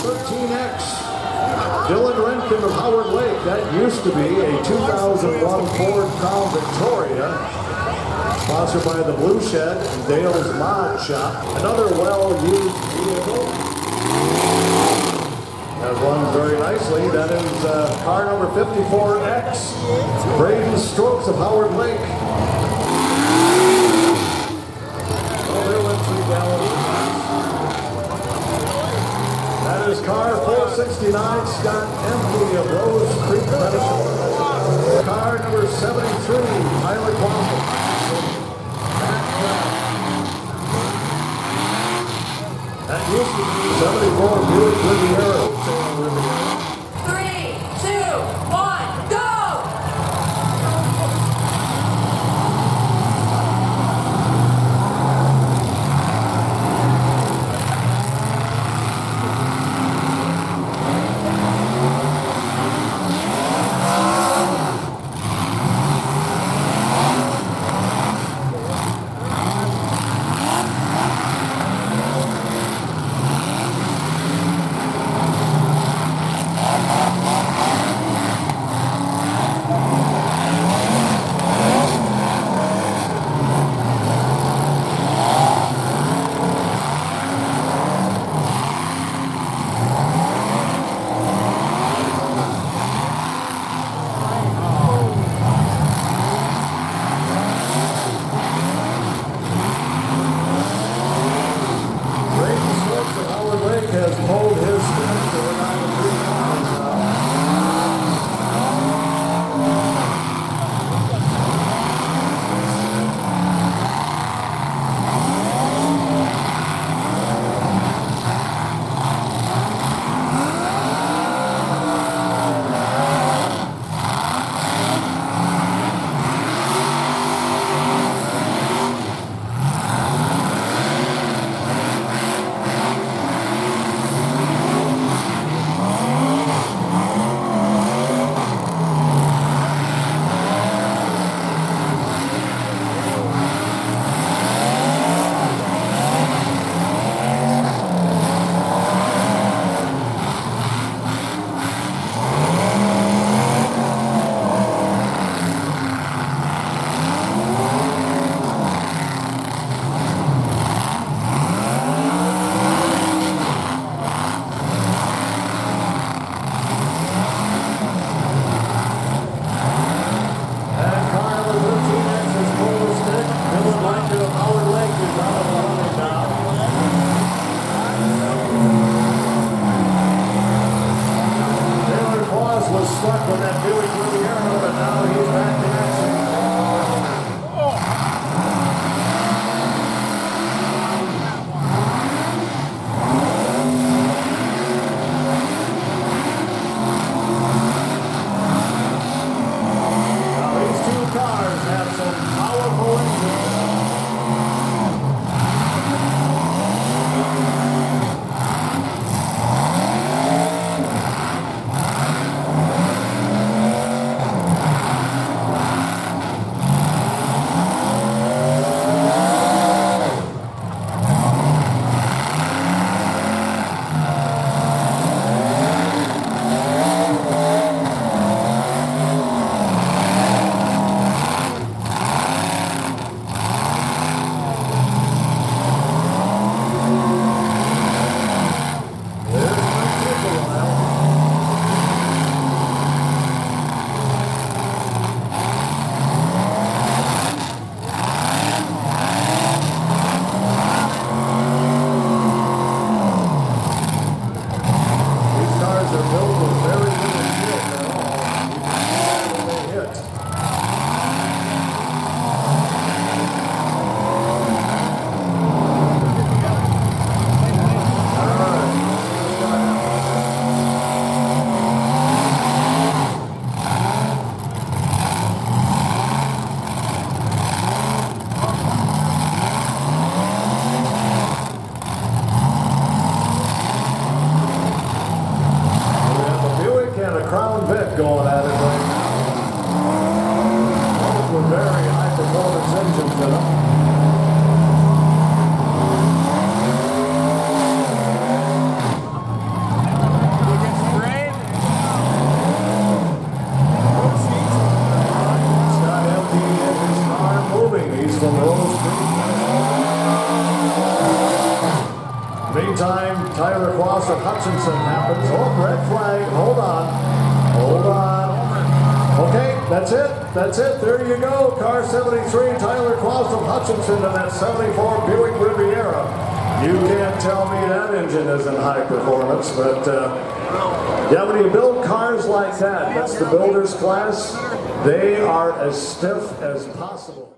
13X. Dylan Renkin of Howard Lake. That used to be a 2001 Ford Crown Victoria, sponsored by the Blue Shed and Dale's Mod Shop. Another well-used vehicle. That runs very nicely. That is car number 54X. Braden Strokes of Howard Lake. Oh, there went 3 gallons. That is car 469, Scott Empey of Rose Creek, Minnesota. Car number 73, Tyler Quamble. That used to be 74 Buick Riviera. 3, 2, 1, go! Has pulled his strength to around 3 pounds now. Stuck with that Buick Riviera, but now he's back in action. Now these two cars have some powerful engines. Going at it right now. Both were very high performance engines in them. Tyler Cross of Hutchinson happens. Oh, red flag. Hold on. Hold on. Okay, that's it. That's it. There you go. Car 73, Tyler Cross of Hutchinson in that 74 Buick Riviera. You can't tell me that engine isn't high performance, but yeah, when you build cars like that, that's the builder's class, they are as stiff as possible.